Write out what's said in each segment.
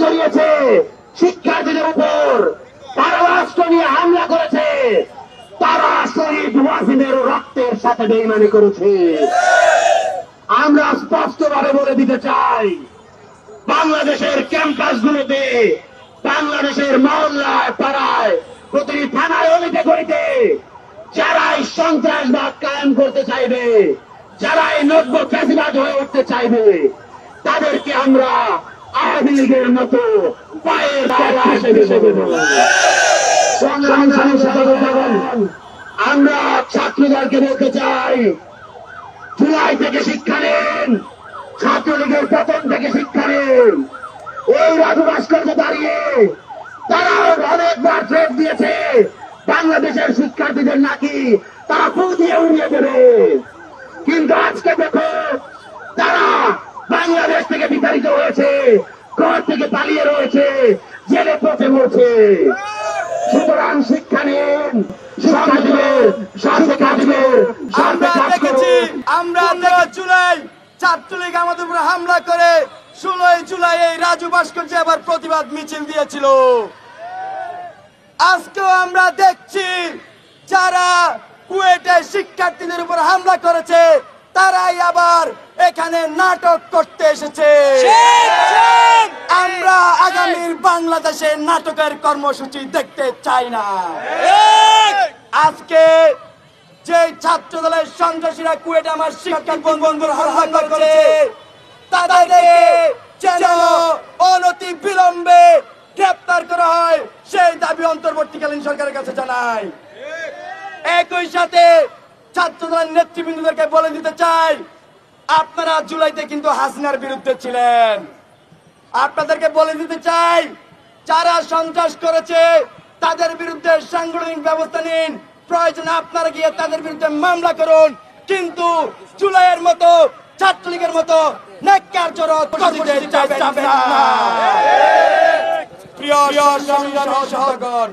জড়িয়েছে শিক্ষার্থীদের উপর, তারা রাষ্ট্র নিয়ে হামলা করেছে, তারা শহীদ ওয়াসিমের রক্তের সাথে বেইমানি করেছে। আমরা স্পষ্টভাবে বলে দিতে চাই, বাংলাদেশের ক্যাম্পাসগুলোতে, বাংলাদেশের মহল্লায়, পাড়ায়, প্রতিটি থানায়, অলিতে গলিতে যারাই সন্ত্রাসবাদ কায়েম করতে চাইবে, যারাই নব্য ফ্যাসিবাদ হয়ে উঠতে চাইবে, তাদেরকে আমরা আওয়ামী লীগের মতো পায়ের তলা হিসেবে দেব। আমরা ছাত্রদলকে বলতে চাই, জুলাই থেকে শিক্ষা নেন, ছাত্রলীগের পতন থেকে শিক্ষা নেন। এই রাজু ভাস্কর্যে দাঁড়িয়ে তারা অনেকবার থ্রেট দিয়েছে বাংলাদেশের শিক্ষার্থীদের নাকি তারা ফু দিয়ে উড়িয়ে দেবে, কিন্তু আজকে দেখো তারা বাংলাদেশ থেকে বিতাড়িত হয়েছে, ঘর থেকে পালিয়ে রয়েছে, জেলে পথে মরছে। সুতরাং শিক্ষা নিন, শিক্ষা দিবেন, সাথে কাটবেন। আমরা জুলাই ছাত্রলীগ আমাদের উপরে হামলা করে 16 জুলাই এই রাজু ভাস্কর্যে আবার প্রতিবাদ মিছিল দিয়েছিল। আজকেও আমরা দেখছি যারা কুয়েটের শিক্ষার্থীদের উপর হামলা করেছে তারাই আবার এখানে নাটক করতে এসেছে। আমরা আগামীর বাংলাদেশে নাটকের কর্মসূচি দেখতে চাই না। আজকে যে ছাত্র দলের সন্ত্রাসীরা কুয়েটে আমার শিক্ষার্থী বন্ধুদের হামলা করেছে তাদেরকে যেন অনতি বিলম্বে গ্রেপ্তার করা হয় সেই দাবি অন্তর্বর্তীকালীন সরকারের কাছে জানাই। একই সাথে ছাত্র দলের নেতৃবৃন্দদেরকে বলে দিতে চাই, আপনারা জুলাইতে কিন্তু হাসিনার বিরুদ্ধে ছিলেন। আপনাদেরকে বলে দিতে চাই, যারা সন্ত্রাস করেছে তাদের বিরুদ্ধে সাংগঠনিক ব্যবস্থা নিন, প্রয়োজনে আপনারা গিয়ে তাদের বিরুদ্ধে মামলা করুন, কিন্তু জুলাইয়ের মতো ছাত্রলীগের মতো ন্যাক্কারজনক কর্মসূচি যাবে না। প্রিয় সহযোগীগণ,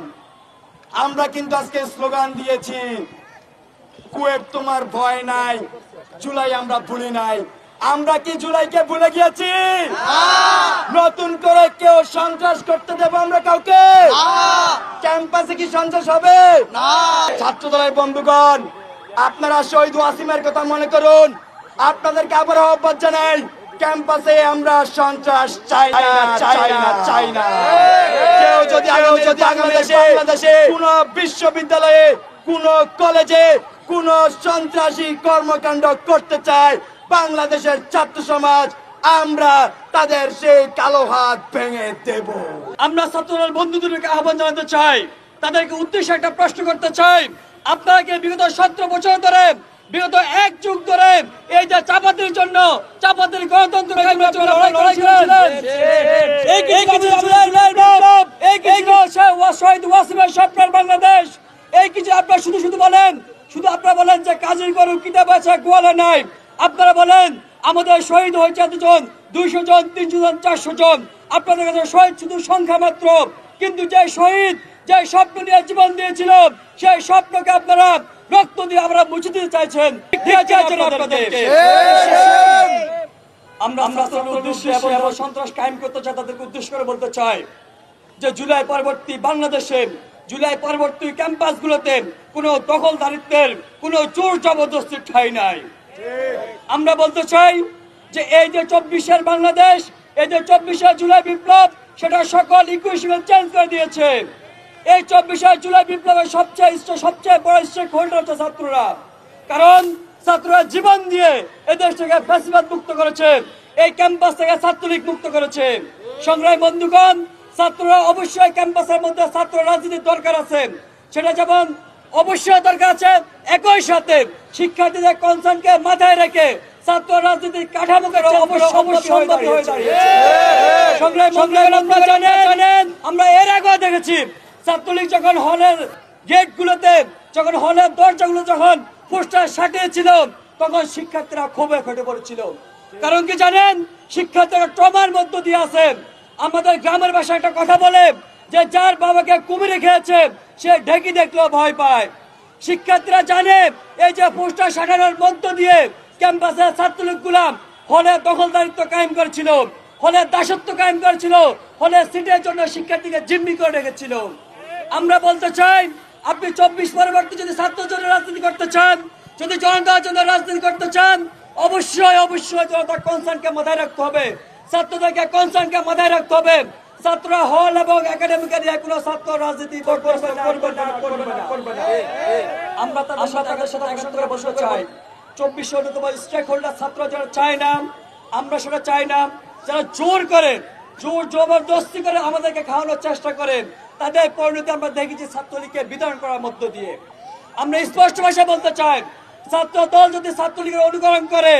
আমরা কিন্তু আজকে স্লোগান দিয়েছি, কুয়েট তোমার ভয় নাই, জুলাই আমরা ভুলি নাই। আমরা কি জুলাইকে ভুলে গিয়েছি? নতুন করে কেউ সন্ত্রাস করতে দেবো আমরা কাউকে? ক্যাম্পাসে কি সন্ত্রাস হবে? ছাত্র দলের বন্ধুগণ, আপনারা শহীদ ওয়াসিমের কথা মনে করুন। আপনাদেরকে আবার আহ্বান জানাই, ক্যাম্পাসে আমরা সন্ত্রাস চাই না, চাই না, চাই না। কেউ যদি বাংলাদেশে কোন বিশ্ববিদ্যালয়ে, কোন কলেজে কোন সন্ত্রাসী কর্মকাণ্ড করতে চায়, বাংলাদেশের ছাত্র সমাজ আমরা তাদের সেই কালো হাত ভেঙে দেব। আমরা ছাত্রদল বন্ধুদেরকে আহ্বান জানাতে চাই, তাদেরকে উদ্দেশ্যে একটা প্রশ্ন করতে চাই, আপনারা কি বিগত 17 বছর ধরে, বিগত 1 যুগ ধরে এই যে চাপাতির জন্য, চাপাতির গণতন্ত্র শহীদ ওয়াসিমের স্বপ্নের বাংলাদেশ, এই কিছু আপনারা শুধু শুধু বলেন, শুধু আপনারা বলেন যে কাজের গরু কিতাব আছে গোয়ালে নাই। আপনারা বলেন আমাদের শহীদ হয়েছে এতজন, 200 জন, 300 জন, 400 জন। আপনাদের কাছে শহীদ শুধু সংখ্যা মাত্র, কিন্তু যে শহীদ যে স্বপ্ন নিয়ে জীবন দিয়েছিল সেই স্বপ্নকে আপনারা রক্ত দিয়ে আমরা মুছে দিতে চাইছেন। আমরা উদ্দেশ্যে এবং সন্ত্রাস কায়েম করতে চাই তাদেরকে উদ্দেশ্য করে বলতে চাই যে জুলাই পরবর্তী বাংলাদেশে, জুলাই পরবর্তী ক্যাম্পাসগুলোতে কোনো দখলদারিত্বের, কোনো জোর জবরদস্তির ঠাঁই নাই। আমরা বলতে চাই যে এই যে 24-এর বাংলাদেশ, এই যে 24শে জুলাই বিপ্লব, সেটা সকল ইকুয়েশন চেঞ্জ করে দিয়েছে। এই 24শে জুলাই বিপ্লবের সবচেয়ে বড় স্টেক হোল্ডার হচ্ছে ছাত্ররা, কারণ ছাত্ররা জীবন দিয়ে এই দেশ থেকে ফ্যাসিবাদ মুক্ত করেছে, এই ক্যাম্পাস থেকে ছাত্রলীগ মুক্ত করেছে। সংগ্রামী বন্ধুগণ, ছাত্ররা অবশ্যই ক্যাম্পাসের মধ্যে ছাত্র রাজনীতির দরকার আছে, সেটা যেমন অবশ্যই দরকার আছে, একই সাথে শিক্ষার্থীদের কনসার্নকে মাথায় রেখে ছাত্র রাজনীতির কাঠামোকে জানেন। আমরা এর আগেও দেখেছি ছাত্রলীগ যখন হলের গেটগুলোতে, যখন হলের দরজাগুলো যখন পোস্টার সাটিয়েছিল, তখন শিক্ষার্থীরা ক্ষোভে ফেটে পড়েছিল। কারণ কি জানেন, শিক্ষার্থীরা ট্রমার মধ্য দিয়ে আছে। আমাদের গ্রামের ভাষায় একটা কথা বলে যে যার বাবাকে কুমিরে খেয়েছে সে ঢেকি দেখলেও ভয় পায়। শিক্ষার্থীরা জানে এই যে পোস্টার সাটানোর মধ্য দিয়ে ক্যাম্পাসের ছাত্রলীগ গুলা হলে দখলদারিত্ব কায়েম করেছিল, হলে দাসত্ব কায়েম করেছিল, হলে সিটের জন্য শিক্ষার্থীকে জিম্মি করে রেখেছিল। আমরা বলতে চাই, আপনি 24 পরবর্তী যদি ছাত্রদের জন্য রাজনীতি করতে চান, যদি জনতার জন্য রাজনীতি করতে চান, অবশ্যই অবশ্যই জনতার কনসার্নকে মাথায় রাখতে হবে, ছাত্রদেরকে কনসার্নকে মাথায় রাখতে হবে। ছাত্ররা হল এবং একাডেমিক্যালি কোনো ছাত্র রাজনীতি করবে না। আমরা তাদের সাথে একসাথে বসে চাই। 24 অন্যতম স্টেক হোল্ডার ছাত্র যারা চায় না, আমরা সেটা চাই না। যারা জোর করে, জোর জবরদস্তি করে আমাদেরকে খাওয়ানোর চেষ্টা করে, তাদের পরিণতি আমরা দেখেছি ছাত্রলীগকে বিতরণ করার মধ্য দিয়ে। আমরা স্পষ্ট ভাষায় বলতে চাই, ছাত্র দল যদি ছাত্রলীগের অনুকরণ করে,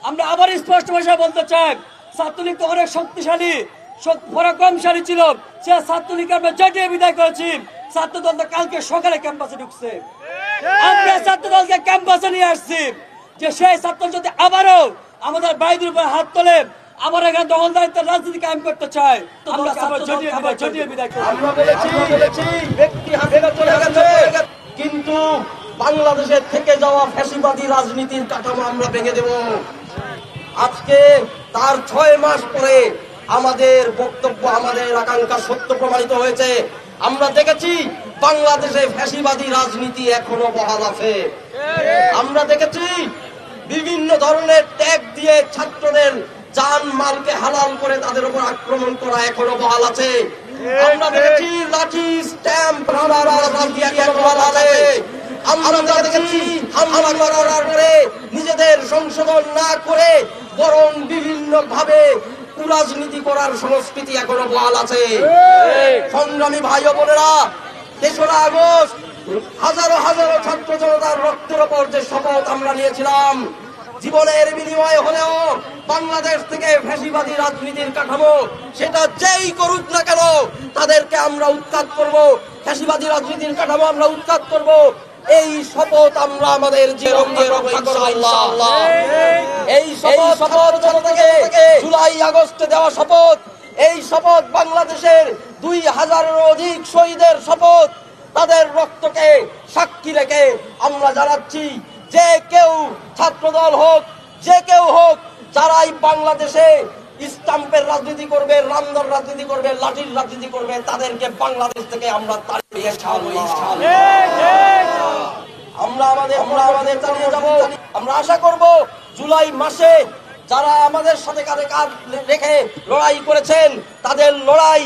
আমরা আবার স্পষ্ট ভাষায় বলতে চাই, ছাত্রলীগ তো অনেক শক্তিশালী পরাক্রমশালী ছিল, সে ছাত্রলীগকে আমরা জটিয়ে বিদায় করেছি। ছাত্রদল তো কালকে সকালে ক্যাম্পাসে ঢুকছে, আমরা ছাত্রদলকে ক্যাম্পাসে নিয়ে আসছি, যে সেই ছাত্র যদি আবারও আমাদের বাইরের উপর হাত তোলে, আবার এখানে দখলদারিত্বের রাজনীতি কায়েম করতে চায়, আমরা জটিয়ে বিদায় করি। আমরা বলেছি ব্যক্তি হাসিনা চলে গেছে, কিন্তু বাংলাদেশের থেকে যাওয়া ফ্যাসিবাদী রাজনীতির কাঠামো আমরা ভেঙে দেব। আজকে তার 6 মাস পরে আমাদের বক্তব্য, আমাদের আকাঙ্ক্ষা সত্য প্রমাণিত হয়েছে। আমরা দেখেছি বাংলাদেশে ফ্যাসিবাদী রাজনীতি এখনো বহাল আছে। আমরা দেখেছি বিভিন্ন ধরনের ট্যাগ দিয়ে ছাত্রদের জান মালকে হালাল করে তাদের উপর আক্রমণ করা এখনো বহাল আছে। আমরা দেখেছি লাঠি স্ট্যাম্প আমরা দেখেছি হামলা করার পরে নিজেদের সংশোধন না করে বরং বিভিন্ন ভাবে কুরাজনীতি করার সংস্কৃতি এখনো বহাল আছে। সংগ্রামী ভাই ও বোনেরা, 3রা আগস্ট হাজারো হাজারো ছাত্র জনতার রক্তের ওপর যে শপথ আমরা নিয়েছিলাম, জীবনের বিনিময়ে হলেও বাংলাদেশ থেকে ফ্যাসিবাদী রাজনীতির কাঠামো সেটা যেই করুক না কেন তাদেরকে আমরা উৎখাত করব, ফ্যাসিবাদী রাজনীতির কাঠামো আমরা উৎখাত করব। এই শপথ আমরা আমাদের জীবনে রক্ষা করব ইনশাআল্লাহ। এই শপথ জনতাকে জুলাই আগস্টে দেওয়া শপথ, এই শপথ বাংলাদেশের 2000-এরও অধিক শহীদের শপথ, তাদের রক্তকে সাক্ষী রেখে আমরা জানাচ্ছি, যে কেউ ছাত্রদল হোক, যে কেউ হোক, যারাই বাংলাদেশে স্টাম্পের রাজনীতি করবে, রামদর রাজনীতি করবে, লাঠির রাজনীতি করবে, তাদেরকে বাংলাদেশ থেকে আমরা তাড়িয়ে ছাড়বো ইনশাআল্লাহ। আমরা আমাদের চালিয়ে যাব। আমরা আশা করব জুলাই মাসে যারা আমাদের সাথে কাঁধে কাঁধ রেখে লড়াই করেছেন, তাদের লড়াই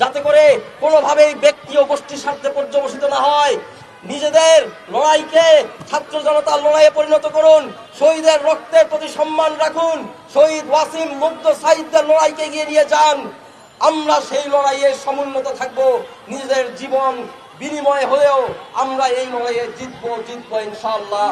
যাতে করে কোনোভাবেই ব্যক্তি ও গোষ্ঠীর স্বার্থে পর্যবসিত না হয়। নিজেদের লড়াইকে ছাত্র জনতার লড়াইয়ে পরিণত করুন, শহীদের রক্তের প্রতি সম্মান রাখুন, শহীদ ওয়াসিম, মুগ্ধ, সাইদদের লড়াইকে এগিয়ে নিয়ে যান। আমরা সেই লড়াইয়ে সমুন্নত থাকবো, নিজেদের জীবন বিনিময় হলেও আমরা এই লড়াইয়ে জিতবো ইনশাআল্লাহ।